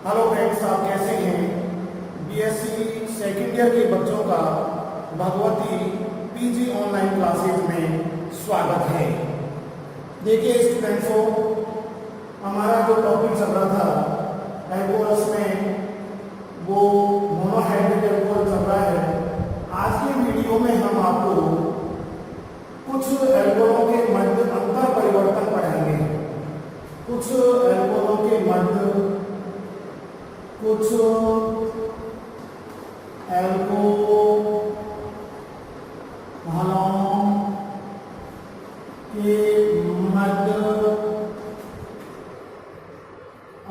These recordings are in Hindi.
हेलो फ्रेंड्स, आप कैसे हैं? बीएससी सेकेंड ईयर के बच्चों का भगवती पीजी ऑनलाइन क्लासेज में स्वागत है। देखिए स्टूडेंट्सों, हमारा जो टॉपिक चल रहा था एल्कोहल्स में, वो मोनोहाइड्रेट एल्कोहल चल रहा है। आज के वीडियो में हम आपको कुछ एल्कोहलों के मध्य अंतर परिवर्तन पढ़ाएंगे। कुछ एल्कोहलों के मध्य कुछ एल्कोहलों के मध्य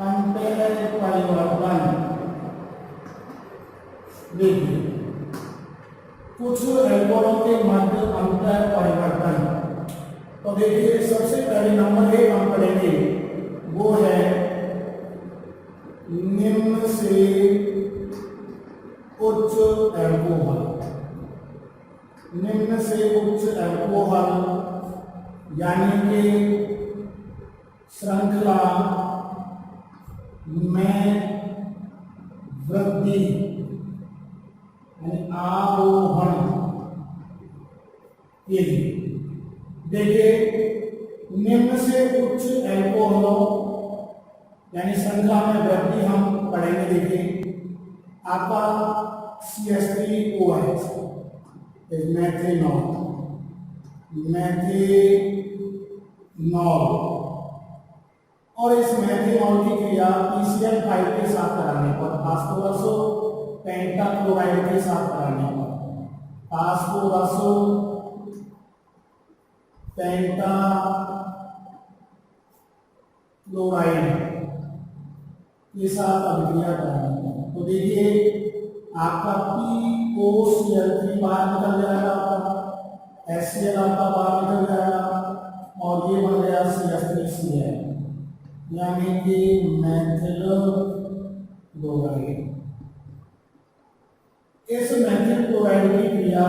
अंतर परिवर्तन। देखिए, कुछ एल्कोहलों के मध्य अंतर परिवर्तन। तो देखिए, सबसे पहले नंबर 1 हम पढ़ेंगे, वो है निम्न से उच्च एल्कोहल। निम्न से उच्च एल्कोहल यानी कि श्रृंखला में वृद्धि यानी आरोहण के लिए। देखिए, निम्न से उच्च एल्कोहलों यानी श्रृंखला में वृद्धि हम पढ़ेंगे। देखिए, आपका CH3OH मेथेनॉल और इस मेथेनॉल की क्रिया PCl5 के साथ कराने पर, फास्फोरसो पेंटाक्लोराइड के साथ कराने पर, फास्फोरसो पेंटाक्लोराइड के साथ अभिक्रिया करानी है। तो देखिए, आपका POCl3 बाहर निकल जाएगा, आपका HCl आपका बाहर निकल जाएगा और ये बन गया CH3Cl यानी कि मैथिल क्लोराइड। इस मैथिल क्लोराइड की क्रिया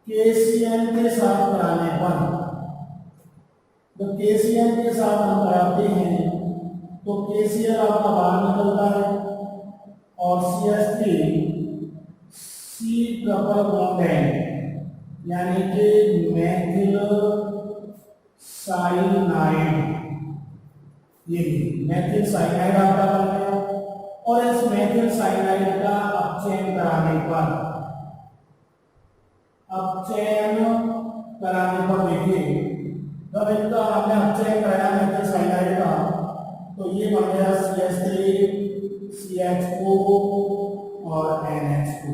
KCl के साथ कराने पर, तो KCl के साथ हम कराते हैं तो KCl आपका बाहर निकलता है और CH3 C ट्रिपल बॉन्ड यानी कि मैथिल साइनाइड, ये मैथिल साइनाइड आपका बन गया। और इस मैथिल साइनाइड का अपचयन कराने पर देखिए, जब इनका हमने अपचयन कराया मैथिल साइनाइड का, तो ये बन गया CH3 CH4 और NH2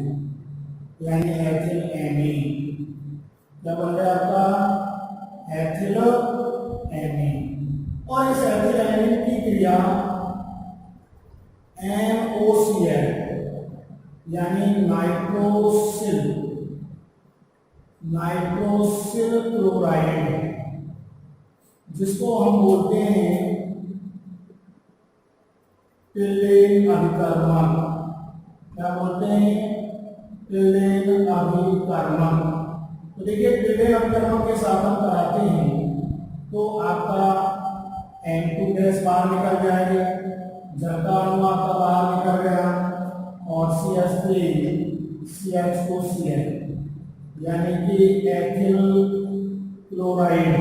यानी एथिल एमीन। क्या बन गया आपका? Ethyl amine. और इस एथिल एमीन की क्रिया NOCl यानी नाइट्रोसिल क्लोराइड, जिसको हम बोलते हैं टिल्लेन अभिकर्मक। क्या बोलते हैं? टिल्लेन अभिकर्मक। तो देखिए, टिल्लेन अभिकर्मक के साथ हम कराते हैं तो आपका N2 गैस बाहर निकल जाएगी, जल का अणु आपका बाहर निकल गया और CH3 CH2Cl यानी कि एथिल क्लोराइड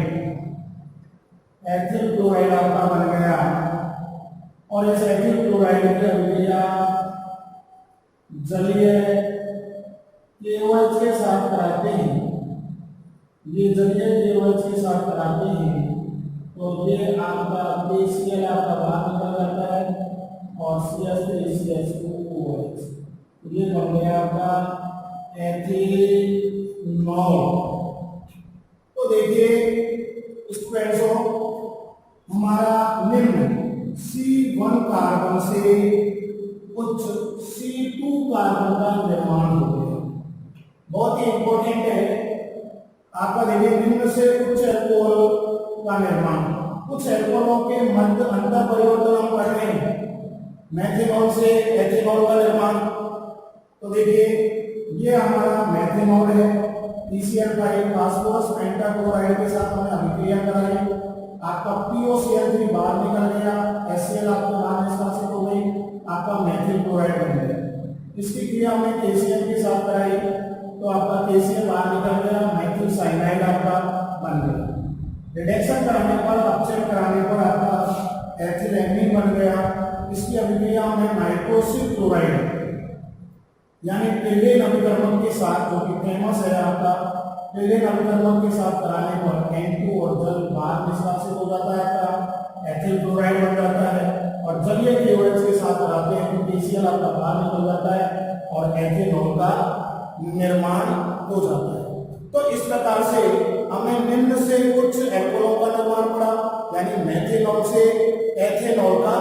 आपका बन गया। और इस एथिल क्लोराइड की अभिक्रिया जलीय KOH के साथ कराते हैं, ये जलीय KOH के साथ कराते हैं तो ये आपका KCl आपका बाहर निकल जाता है और CH3 CH2OH, ये बन गया आपका एथिनॉल। तो देखिए स्टूडेंट्सों, हमारा निम्न C1 कार्बन से उच्च C2 कार्बन का निर्माण हो गया। बहुत ही इंपॉर्टेंट है आपका। देखिए, निम्न से उच्च एल्कोहल का निर्माण, कुछ एल्कोहलों के मध्य अंतर परिवर्तन हम पढ़ रहे हैं। मैथेनॉल से एथेनॉल का निर्माण, तो देखिए ये हमारा मैथेनॉल है, PCl5 फास्फोरस पेंटाक्लोराइड के साथ हमने अभिक्रिया कराई आपका POCl3 बाहर निकल गया, HCl आपका बाहर निष्कासित हो गई, आपका मेथिल क्लोराइड बन गया। इसकी क्रिया हमने KCl के साथ कराई तो आपका KCl बाहर निकल गया, मेथिल साइनाइड आपका बन गया। रिडक्शन कराने पर, अपचयन कराने पर आपका एथिलेमिन बन गया। इसकी अभिक्रिया हमें नाइट्रोसिल क्लोराइड यानी टेलेन अभिकर्मक के साथ, जो कि फेमस है आपका, टेलेन अभिकर्मक के साथ कराने पर N2 और जल बाहर निष्कासित हो जाता है, आपका एथिल क्लोराइड बन जाता है। और जलीय KOH के साथ कराते हैं तो KCl आपका बाहर निकल जाता है और एथेनॉल का निर्माण हो जाता है। तो इस प्रकार से हमें निम्न से कुछ एल्कोहलों का निर्माण पड़ा, यानी मेथिनॉल से एथेनॉल का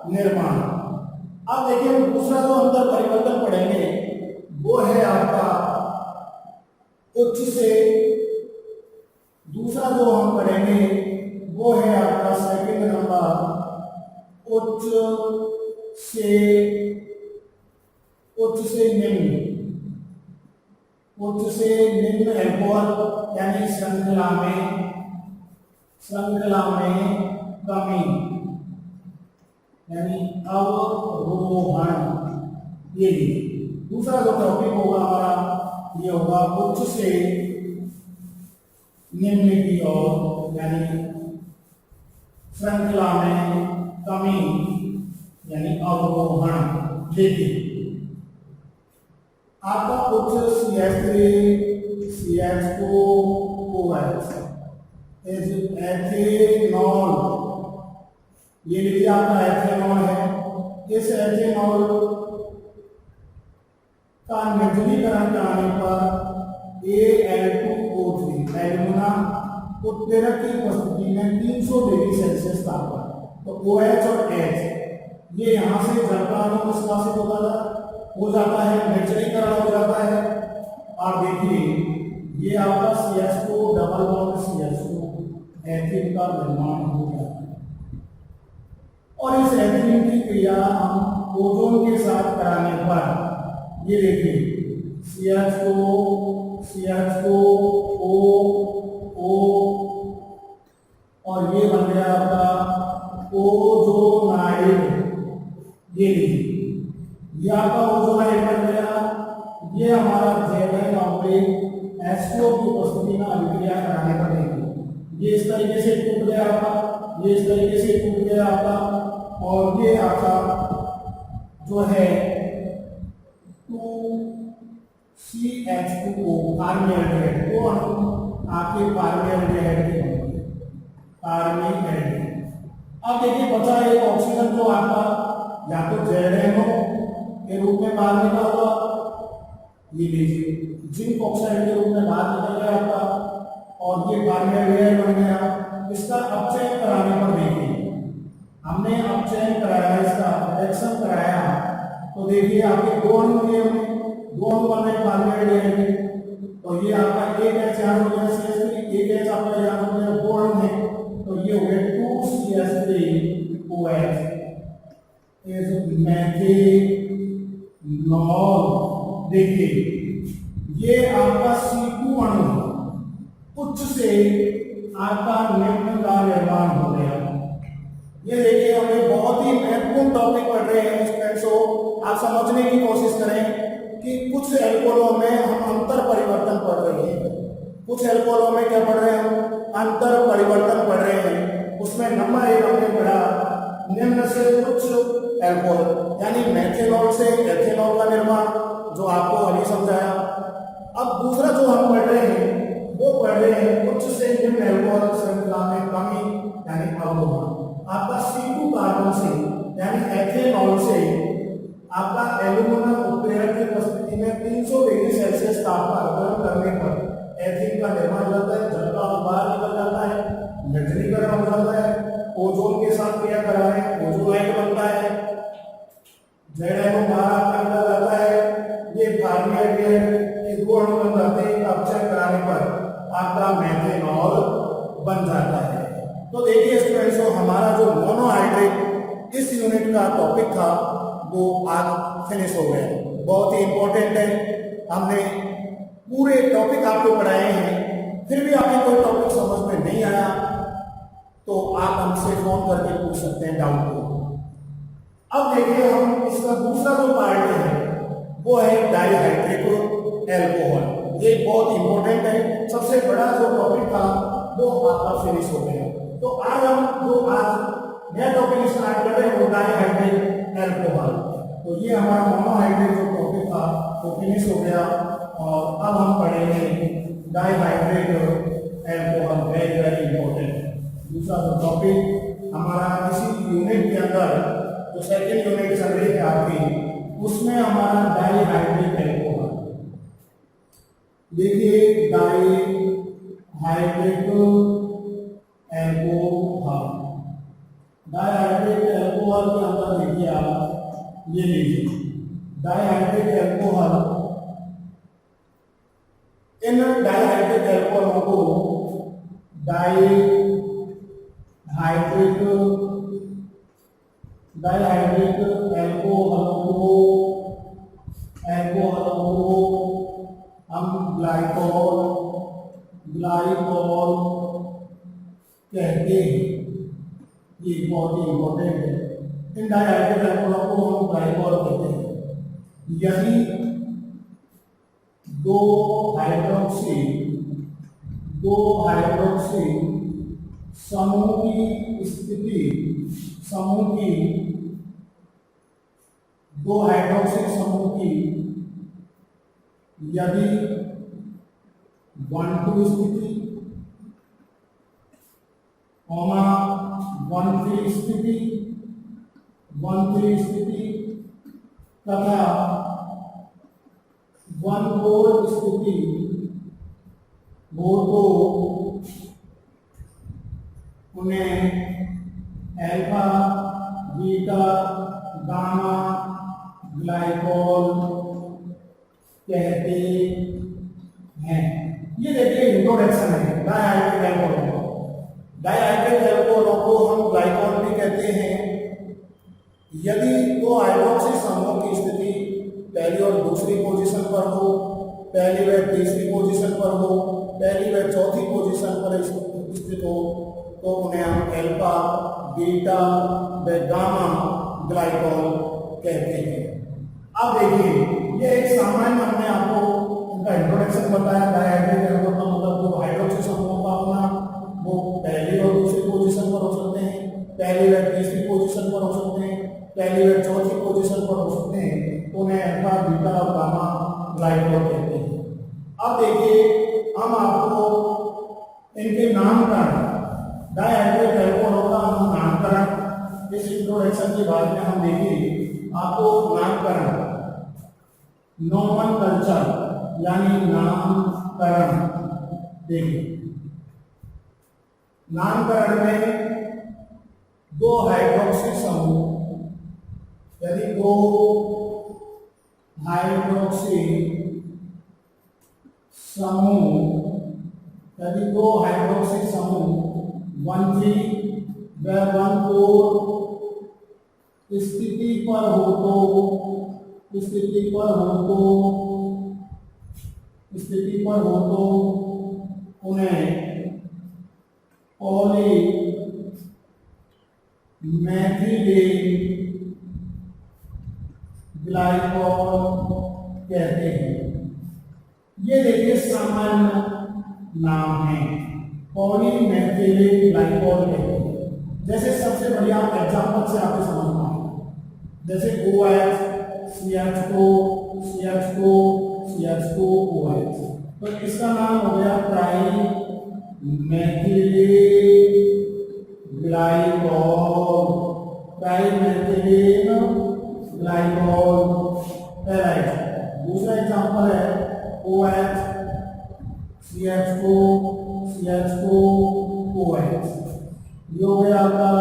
निर्माण। अब देखिए दूसरा जो अंतर परिवर्तन पढ़ेंगे वो है आपका उच्च से, दूसरा जो हम पढ़ेंगे वो है आपका सेकंड नंबर, उच्च से निम्न, उच्च से निम्न एल्कोहल यानी श्रृंखला में कमी यानी अवरोहण। ये दूसरा जो टॉपिक होगा हमारा ये होगा उच्च से निम्न की ओर यानी श्रृंखला में कमी यानी अवरोहण। देखिए आपका उच्च CH3 CH2 OH एथेनॉल, ये लीजिए आपका एथेनॉल है। इस एथेनॉल का निर्जलीकरण कराने पर Al2O3 एल्यूमिना उत्प्रेरक की उपस्थिति में 300 डिग्री सेल्सियस तापमान, तो OH और H ये यहाँ से जल का अणु निष्कासित हो जाता है, निर्जलीकरण हो जाता है। और देखिए ये आपका CH2 double bond CH2 ethylene का निर्माण हो जाता है। और इस एथिलीन की क्रिया हम ओजोन के साथ कराने पर ये देखिए CH2 O और ये बन गया आपका ओजोनाइड। ये लीजिए ये आपका ओजोनाइड बन गया। ये हमारा Zn-H2O की उपस्थिति में अभिक्रिया कराने पर देखिए ये इस तरीके से टूट गया आपका, ये इस तरीके से टूट गया आपका, और ये आपका जो है 2CH2O कार्बोहाइड्रेट, वो आपके कार्बोहाइड्रेट के होंगे, कार्बोहाइड्रेट। अब देखिए बचा एक ऑक्सीजन जो आपका या तो ZnO के रूप में बाहर निकला हुआ, ये लीजिए जिंक ऑक्साइड के रूप में बाहर निकल गया आपका, और ये कार्बोहाइड्रेट बन गया। इसका अपचयन कराने पर देखिए हमने अपचयन कराया, इसका रिडक्शन कराया, तो देखिए आपके दो अणु दिए हमने, दो अणु बन रहे कार्बोहाइड्रेट, तो ये आपका एक H यहाँ हो गया CH3, एक H आपका यहाँ हो गया, दो अणु है तो ये हो गया 2CH3OH इज मेथिनॉल। देखिए ये आपका C2 अणु उच्च से आपका निम्न का निर्माण हो गया। ये देखिए हमें बहुत ही महत्वपूर्ण टॉपिक पढ़ रहे हैं स्टूडेंट्स, आप समझने की कोशिश करें कि कुछ एल्कोहलों में हम अंतर परिवर्तन पढ़ रहे हैं, कुछ एल्कोहलों में क्या पढ़ रहे हैं हम अंतर परिवर्तन पढ़ रहे हैं। उसमें नंबर 1 हमने पढ़ा निम्न से उच्च एल्कोहल यानी मेथिनॉल से एथेनॉल का निर्माण, जो आपको अभी समझाया। अब दूसरा जो हम पढ़ रहे हैं वो पढ़ रहे हैं उच्च से निम्न एल्कोहल श्रृंखला में कमी यानी अवरोहण। आपका C2 कार्बन से यानी एथेनॉल से आपका एल्यूमिनियम उत्प्रेरक की उपस्थिति में 300 डिग्री सेल्सियस तापमान गर्म करने पर एथीन का निर्माण हो जाता है, जल का बाहर निकल जाता है, निर्जलीकरण हो जाता है, ओजोन के साथ क्रिया करा है, ओजोनाइड बनता है, ZnO बाहर निकल जाता है, ये कार्बोहाइड्रेट ये दो अणु बन जाते हैं, अपचयन कराने पर आपका मेथेनॉल बन जाता है। तो देखिए स्टूडेंट्स हमारा जो मोनोहाइड्रेट इस यूनिट का टॉपिक था वो आज फिनिश हो गया। बहुत ही इंपॉर्टेंट है, हमने पूरे टॉपिक आपको पढ़ाए हैं, फिर भी आपको कोई टॉपिक समझ में नहीं आया तो आप हमसे फोन करके पूछ सकते हैं डाउट को। अब देखिए हम इसका दूसरा जो पार्ट है वो है डाइहाइड्रिक एल्कोहल। ये बहुत इंपॉर्टेंट है, सबसे बड़ा जो टॉपिक था वो आपका फिनिश हो गया। तो आज हम जो आज नया टॉपिक स्टार्ट कर रहे हैं वो डाइहाइड्रिक एल्कोहल। तो ये हमारा मोनोहाइड्रेट जो टॉपिक था वो फिनिश हो गया और अब हम पढ़ेंगे dihydrate alcohol. Very very important दूसरा जो टॉपिक हमारा इसी यूनिट के अंदर जो सेकंड यूनिट चल रही है आपकी, उसमें हमारा डाइहाइड्रिक एल्कोहल। देखिए डाइहाइड्रिक एल्कोहल, डाइहाइड्रिक एल्कोहल के अंदर देखिए आप ये लीजिए डाइहाइड्रिक एल्कोहल। इन डाइहाइड्रिक एल्कोहलों को डाइहाइड्रिक एल्कोहलों को हम ग्लाइकॉल कहते हैं। ये बहुत इंपॉर्टेंट है। इन डाइहाइड्रिक एल्कोहलों को हम ग्लाइकॉल कहते हैं। यदि दो हाइड्रोक्सी समूह की स्थिति, दो हाइड्रोक्सिल समूह की यदि 1,2 स्थिति, 1,3 स्थिति तथा 1,4 स्थिति हो तो उन्हें अल्फा, बीटा, गामा ग्लाइकॉल कहते हैं। ये देखिए इंट्रोडक्शन है डाइहाइड्रिक एल्कोहल। डाइहाइड्रिक एल्कोहलों को हम ग्लाइकॉल भी कहते हैं यदि दो हाइड्रोक्सी समूह की स्थिति पहली और दूसरी पोजीशन पर हो, पहली व तीसरी पोजीशन पर हो, पहली व चौथी पोजीशन पर स्थित हो तो उन्हें हम अल्फा, बीटा व गामा ग्लाइकॉल कहते हैं। अब देखिए ये एक सामान्य हमने आपको उनका इंट्रोडक्शन बताया। डाइहाइड्रिक एल्कोहल का मतलब जो हाइड्रोक्सी समूह का होना वो पहली और दूसरी पोजीशन पर हो सकते हैं, पहली व तीसरी पोजीशन पर हो सकते हैं, पहली व चौथी पोजीशन पर हो सकते हैं, तो उन्हें अल्फा, बीटा और गामा ग्लाइकॉल कहते हैं। अब देखिए हम आपको इनके नामकरण, डाइहाइड्रिक एल्कोहल का हम नामकरण इस इंट्रोडक्शन के बाद में हम देखेंगे। आपको नामकरण, नोमेनक्लेचर यानी नामकरण देखिए। नामकरण में दो हाइड्रोक्सी समूह, यदि दो हाइड्रोक्सी समूह 1,3 व 1,4 स्थिति पर हो तो उन्हें पॉलीमेथिलीन ग्लाइकॉल कहते हैं। ये देखिए सामान्य नाम है, पॉलीमेथिलीन ग्लाइकॉल कहते हैं। जैसे सबसे बढ़िया एग्जांपल से आपको समझना है, जैसे OH, CH2, OH, तो इसका नाम हो गया ट्राइमेथिलीन ग्लाइकॉल। दूसरा एग्जांपल है OH, CH2, OH, ये हो गया आपका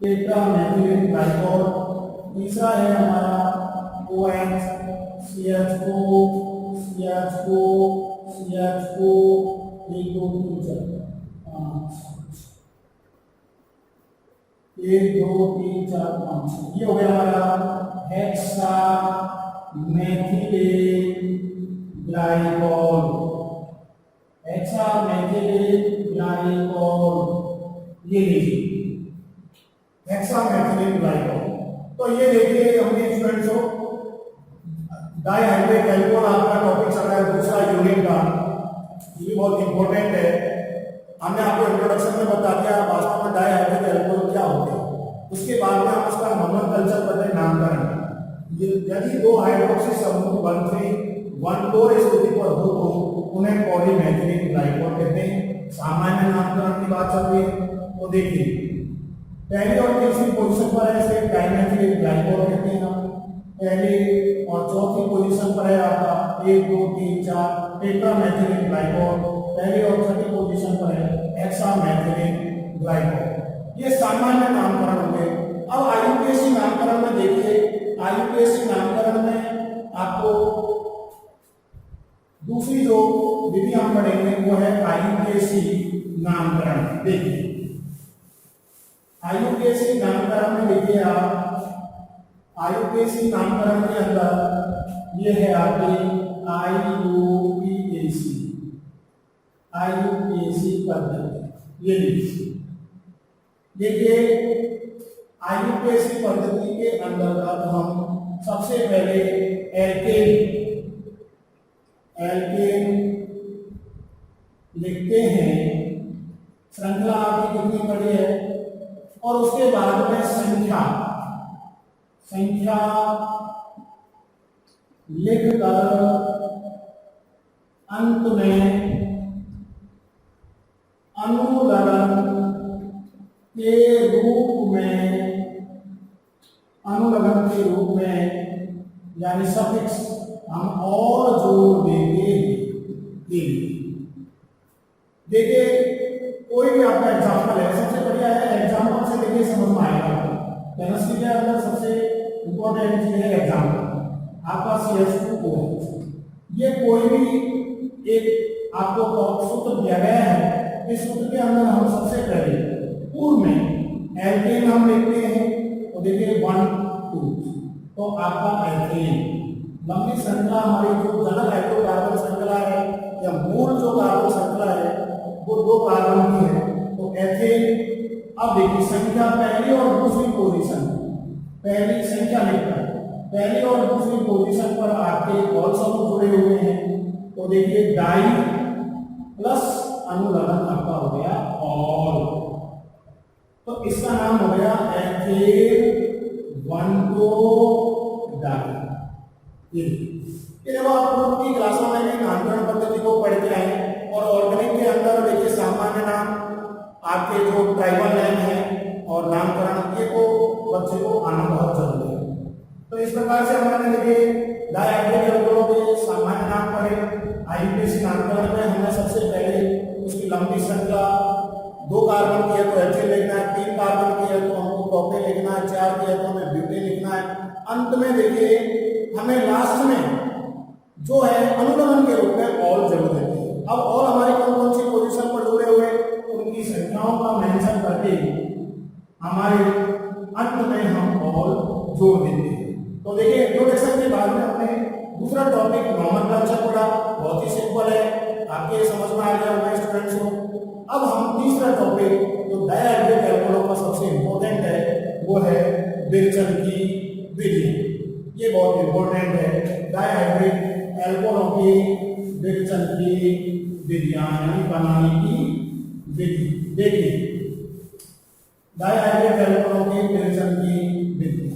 टेट्रामेथिलीन ग्लाइकॉल। तीसरा है हमारा OH, CH2, 1, 2, 3, 4, 5, ये हो गया हमारा हेक्सा ग्लाइकोल, हेक्सा मेथिलेट ग्लाइकोल, ये लीजिए हेक्सा मेथिलेट ग्लाइकोल। तो ये देखिए हमने स्टूडेंट्स को डाइहाइड्रेट एल्कोहल आपका टॉपिक चल रहा है दूसरा यूनिट का, ये भी बहुत इंपॉर्टेंट है। हमने आपको इंट्रोडक्शन में बता दिया वास्तव में डाइहाइड्रेट एल्कोहल क्या होते हैं, उसके बाद में हम उसका नोमेनक्लेचर पढ़ते हैं, नामकरण। यदि दो हाइड्रोक्सी समूह 1,3,1,4 स्थिति पर हो तो उन्हें पॉलीमेथिलीन ग्लाइकोल कहते हैं। सामान्य नामकरण की बात चल रही है तो देखिए पहली और तीसरी पोजीशन पर है इसे डाइमेथिलीन ग्लाइकोल कहते हैं। पहली और चौथी पोजीशन पर है आपका 1 2 3 4 टेट्रामेथिलीन ग्लाइकोल, पहली और छठी पोजीशन पर है हेक्सामेथिलीन ग्लाइकोल। ये सामान्य नामकरण हो गए। अब आईयूपीएसी नामकरण में देखिए, आईयूपीएसी नामकरण में आपको दूसरी जो विधि हम पढ़ेंगे वो है आईयूपीएसी नामकरण। देखिए आईयूपीएसी नामकरण में देखिए आप आईयूपीएसी नामकरण के अंदर ये है आपकी आईयूपीएसी पद्धति। ये देखिए आईयूपीएसी पद्धति के अंतर्गत हम सबसे पहले एल्केन लिखते हैं, श्रृंखला आपकी कितनी बड़ी है, और उसके बाद में संख्या लिखकर अंत में अनुलग्न के रूप में यानी सफिक्स हम और जोड़ देंगे। देखिए कोई भी आपका एग्जाम्पल है, सबसे बढ़िया है एग्जाम्पल से देखिए समझ में आएगा। केमिस्ट्री के अंदर सबसे इंपॉर्टेंट चीज है एग्जाम्पल। आपका CH2OH, ये कोई भी एक आपको सूत्र दिया गया है, इस सूत्र के अंदर हम सबसे पहले पूर्व में एल्केन हम लिखते हैं तो देखिए 1 2, तो आपका एल्केन लंबी श्रृंखला हमारी जो जनक हाइड्रोकार्बन श्रृंखला है या मूल जो कार्बन श्रृंखला है वो 2 कार्बन की है तो एथेन। अब देखिए संख्या पहली और दूसरी पोजीशन, पहली संख्या लिखकर पहली और दूसरी पोजीशन पर आपके और समूह जुड़े हुए हैं तो देखिए डाई प्लस अनुलग्न आपका हो गया और, तो इसका नाम हो गया एथेन 1,2 डाई। जब आप पूर्व की क्लासों में नामकरण पद्धति को पढ़ते हैं और ऑर्गेनिक के अंदर देखिए सामान्य नाम आपके जो ट्राइबल नेम है और नामकरण ये को बच्चे को आना बहुत जरूरी है। तो इस प्रकार से हमारे देखिए डाइहाइड्रेट एल्कोहल के सामान्य नाम पढ़े। आईयूपीएसी नामकरण में हमने सबसे पहले उसकी लंबी श्रृंखला 2 कार्बन की है तो एथेन लिखना है, 3 कार्बन की है तो हमको प्रोपेन लिखना है, 4 की है तो हमें ब्यूटेन लिखना है। अंत में देखिए हमें लास्ट में जो है अनुलग्न के रूप में ऑल जोड़ देते हैं। अब ऑल हमारी कौन कौन सी पोजीशन पर जुड़े हुए उनकी संख्याओं का मेंशन करके हमारे अंत में हम ऑल जोड़ देते हैं। तो देखिए इंट्रोडक्शन के बाद में हमने दूसरा टॉपिक नोमेनक्लेचर पढ़ा, बहुत ही सिंपल है, आपके समझ में आ गया होगा स्टूडेंट्स को। अब हम तीसरा टॉपिक जो डाइहाइड्रेट एल्कोहल का सबसे इंपॉर्टेंट है वो है विरचन की विधि। ये बहुत इंपॉर्टेंट है, डाइहाइड्रेट एल्कोहल की विरचन की विधियां यानी बनाने की विधि। देखिए डाइहाइड्रेट एल्कोहल की विरचन की विधि,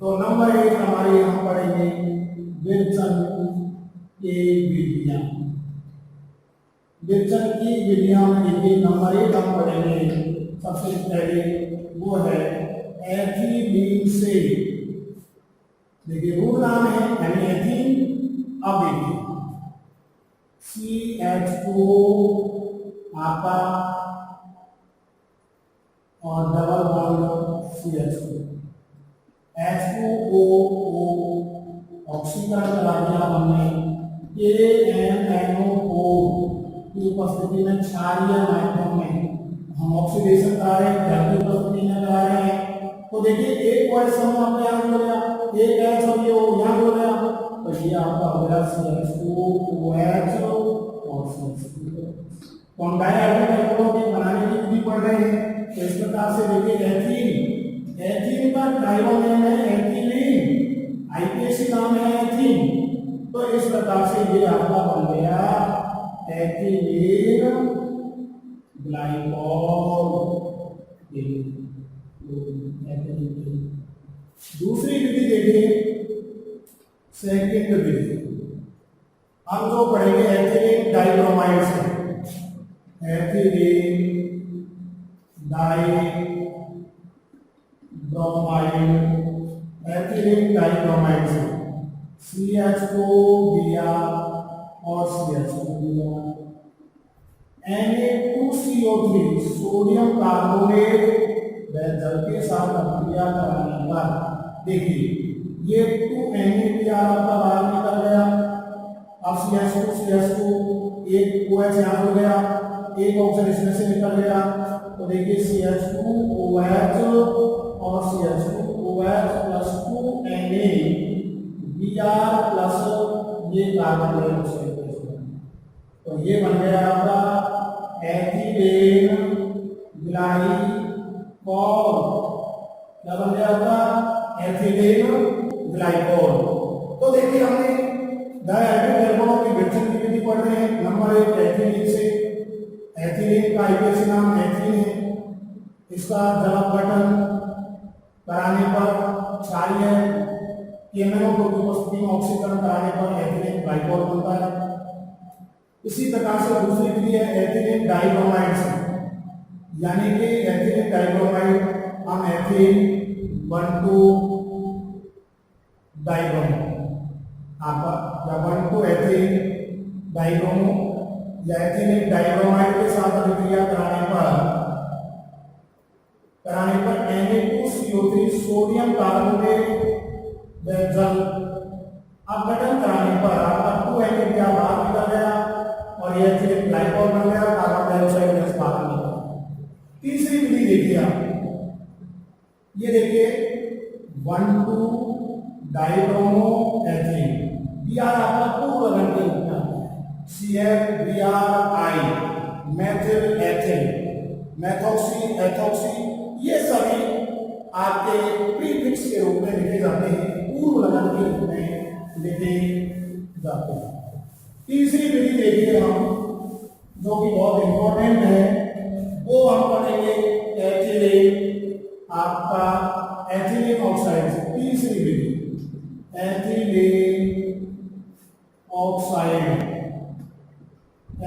तो नंबर 1 हमारे यहाँ पढ़ेंगे विरचन की विधियां। विरचन की विधियां में देखिए नंबर 1 हम पढ़ेंगे सबसे पहले वो है एथिलीन से। देखिए रूट नाम है यानी एथीन। अब देखिए CH2 आपका और डबल बॉन्ड CH2 H2O ऑक्सीकरण करा दिया हमने। KMNO की उपस्थिति में क्षारीय माध्यम में हम ऑक्सीडेशन करा रहे हैं, जल की उपस्थिति में करा रहे हैं। तो देखिए एक और समूह अपने यहाँ हो गया एक एच और ये यहाँ हो गया, तो ये आपका हो गया CH2OH और CH2। तो हम डायहाइड्रोजन एल्कोहल बनाने की विधि पढ़ रहे हैं। तो इस प्रकार से देखिए एथीन, एथीन का ट्राइबल नेम है एथिलीन, आईपीएसी नाम है एथीन। तो इस प्रकार से ये आपका बन गया एथिलीन ग्लाइकॉल। दूसरी विधि देखिए, सेकंड विधि हम जो पढ़ेंगे एथिलीन डाइब्रोमाइड से, एथिलीन डाइब्रोमाइड, एथिलीन डाइब्रोमाइड से CH2Br और CH2Br, Na2CO3 सोडियम कार्बोनेट वह जल के साथ अभिक्रिया कराने पर देखिए ये 2NaBr आपका बाहर निकल गया। अब CH2 एक OH यहाँ हो गया, एक ऑक्सीजन इसमें से निकल गया। तो देखिए CH2OH और CH2OH प्लस 2NaBr प्लस ये कार्बन डाइऑक्साइड। तो ये बन गया आपका एथिलीन ग्लाइकॉल। क्या बन गया आपका एथिलीन ग्लाइकॉल। तो देखिए हमने डायहाइड्रोजन एल्कोहल की विभाजन की विधि पढ़ रहे हैं। नंबर 1 एथिलीन से, एथिलीन का आईपीएसी नाम एथीन है। इसका जल अपघटन कराने पर क्षारीय केमिकल की उपस्थिति में ऑक्सीकरण कराने पर एथिलीन ग्लाइकॉल बनता है। इसी प्रकार से दूसरी विधि है एथिलीन डाइब्रोमाइड से, यानी कि एथिलीन डाइब्रोमाइड हम एथिलीन 1,2 डाइब्रोमो आपका या 1,2 एथिलीन डाइब्रोमो या एथिलीन डाइब्रोमाइड के साथ अभिक्रिया कराने पर Na2CO3 सोडियम कार्बोनेट व जल अपघटन कराने पर आपका 2NaBr बाहर निकल गया और ये एथिलीन ग्लाइकॉल बन गया, कार्बन डाइऑक्साइड गैस बाहर निकल। तीसरी विधि देखिए आप, ये देखिए 1,2 डाइब्रोमो एथिलीन, Br आपका पूर्व रंग के रूप में CFBrI, methyl ethyl, methoxy, ethoxy, ये सभी आपके प्रीफिक्स के रूप में लिखे जाते हैं, पूर्व लगन के रूप में लिखे जाते हैं। तीसरी विधि देखिए हम, जो कि बहुत इंपॉर्टेंट है, वो हम पढ़ेंगे एथिलीन आपका एथिलीन ऑक्साइड से। तीसरी विधि एथिलीन ऑक्साइड,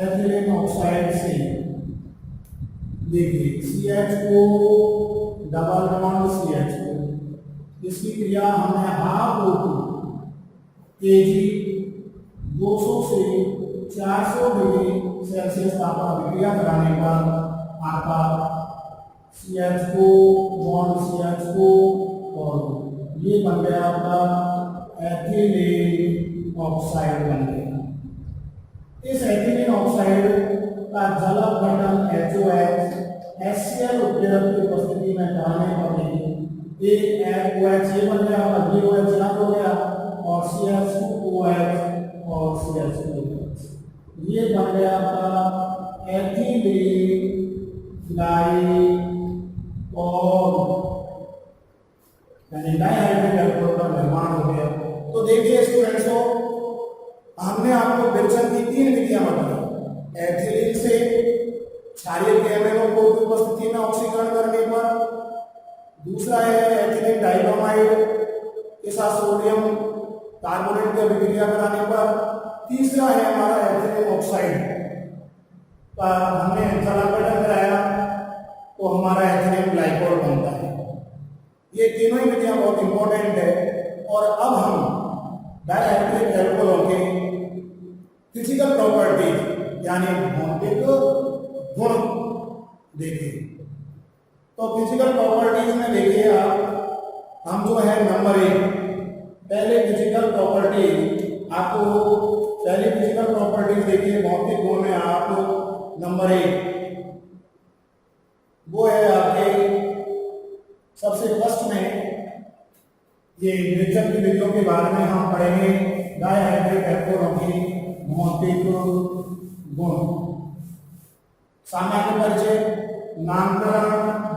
एथिलीन ऑक्साइड से देखिए CH2 डबल बॉन्ड CH2, इसकी क्रिया हमें हाफ O2 Kg 200 से 400 डिग्री सेल्सियस तापमान अभिक्रिया कराने पर आपका CH2 बॉन्ड CH2 और ये बन गया आपका एथिलीन ऑक्साइड बन गया। इस एथिलीन ऑक्साइड का जल अपघटन HOH HCl उत्प्रेरक की उपस्थिति में कराने पर एक OH ये बन गया और OH यहाँ हो गया और CH2OH और CH2OH, ये बन गया आपका एथिलीन ग्लाइकॉल, यानी डाइहाइड्रोजन एल्कोहल का निर्माण हो गया। तो देखिए स्टूडेंट्स को हमने आपको विभाजन की 3 विधियां बताई। एथिलीन से क्षारीय केमिकलों को उपस्थिति में ऑक्सीकरण करने पर, दूसरा है एथिलीन डाइब्रोमाइड के साथ सोडियम कार्बोनेट की अभिक्रिया कराने पर, तीसरा है हमारा एथिलीन ऑक्साइड का हमने जल अपघटन कराया तो हमारा एथिलीन ग्लाइकॉल बनता है। ये तीनों ही विधियां बहुत इंपॉर्टेंट है। और अब हम डायहाइड्रोजन एल्कोहल के फिजिकल प्रॉपर्टीज यानी भौतिक गुण देखिए। तो फिजिकल प्रॉपर्टीज में देखिए आप, हम जो है नंबर 1 पहले फिजिकल प्रॉपर्टीज आपको, पहले फिजिकल प्रॉपर्टीज देखिए भौतिक गुण में आप नंबर 1 वो है आपके सबसे फर्स्ट में ये रिएक्शन की विधियों के बारे में हम पढ़ेंगे। डायहाइड्रिक अल्कोहलों की भौतिक गुण, सामान्य परिचय, नामकरण,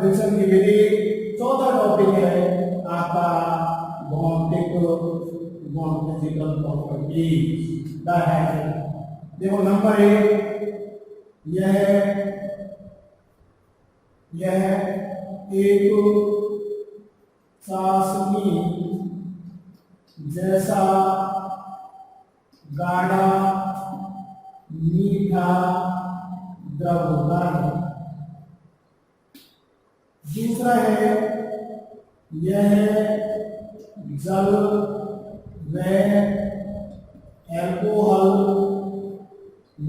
रिएक्शन की विधि। चौथा टॉपिक है आपका भौतिक गुण, फिजिकल प्रॉपर्टीज डायहाइड्रिक। देखो नंबर 1, यह एक चाशनी जैसा गाढ़ा मीठा द्रव होता है। दूसरा है, यह जल व अल्कोहल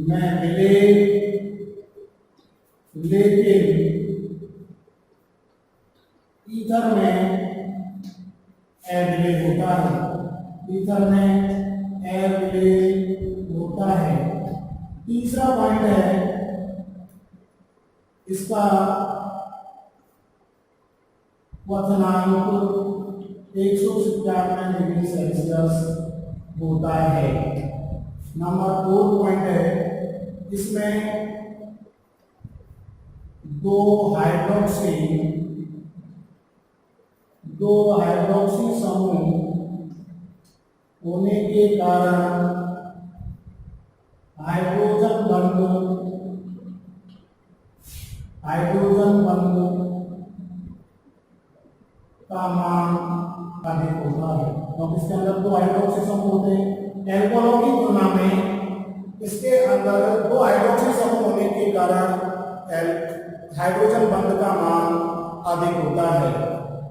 में मिले लेकिन ईथर में अविलीन होता है। ईथर में अविलीन होता है। तीसरा पॉइंट है, इसका क्वथनांक 197 डिग्री सेल्सियस होता है। नंबर 4 पॉइंट है, इसमें दो हाइड्रोक्सी समूह होने के कारण हाइड्रोजन बंध का मान अधिक होता है। तो इसके अंदर दो हाइड्रोक्सी समूह होते हैं। एल्कोहलों की तुलना में इसके अंदर दो हाइड्रोक्सी समूह होने के कारण हाइड्रोजन बंध का मान अधिक होता है।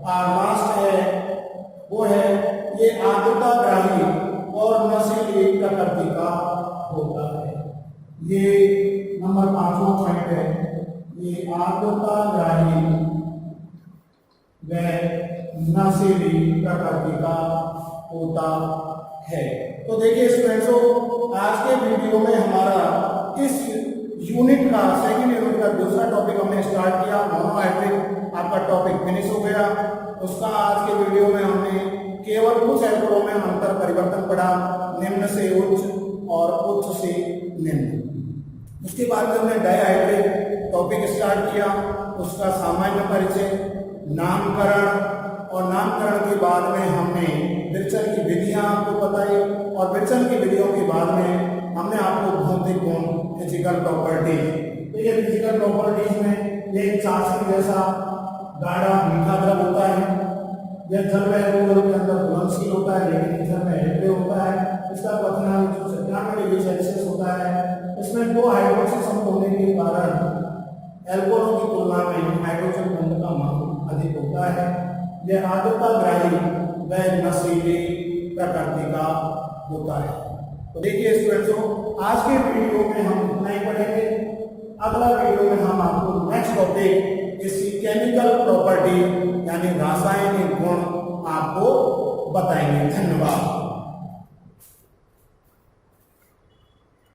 और लास्ट है, वो है ये आर्द्रताग्राही और नशीली प्रकृति का होता है। ये नंबर 5वां पॉइंट है, ये आर्द्रताग्राही व नशीली प्रकृति का होता है। तो देखिए स्टूडेंट्सों, आज के वीडियो में हमारा इस यूनिट का सेकंड यूनिट का दूसरा टॉपिक हमने स्टार्ट किया। मोनोहाइड्रिक आपका टॉपिक फिनिश हो गया। उसका आज के वीडियो में हमने केवल कुछ एल्कोहलों में अंतर परिवर्तन पढ़ा, निम्न से उच्च और उच्च से निम्न। उसके बाद में हमने डायहाइड्रिक टॉपिक स्टार्ट किया, उसका सामान्य परिचय, नामकरण, और नामकरण के बाद में हमने विरेचन की विधियां आपको बताई, और विरेचन की विधियों के बाद में हमने आपको भौतिक गुण, फिजिकल प्रॉपर्टीज। तो ये फिजिकल प्रॉपर्टीज में एक चाशनी जैसा गाढ़ा मीठा द्रव होता है। यह जल व अल्कोहल के अंदर घुलनशील होता है लेकिन ईथर में अम्लीय होता है। इसका क्वथनांक 197 डिग्री सेल्सियस होता है। इसमें दो हाइड्रोक्सी समूह होने के कारण एल्कोहलों की तुलना में हाइड्रोजन बंध का मान अधिक होता है। यह आर्द्रताग्राही व नशीली प्रकृति का होता है। तो देखिए स्टूडेंट्सों, आज के वीडियो में हम इतना ही पढ़ेंगे। अगला वीडियो में हम आपको नेक्स्ट टॉपिक इसकी केमिकल प्रॉपर्टी यानी रासायनिक गुण आपको बताएंगे। धन्यवाद।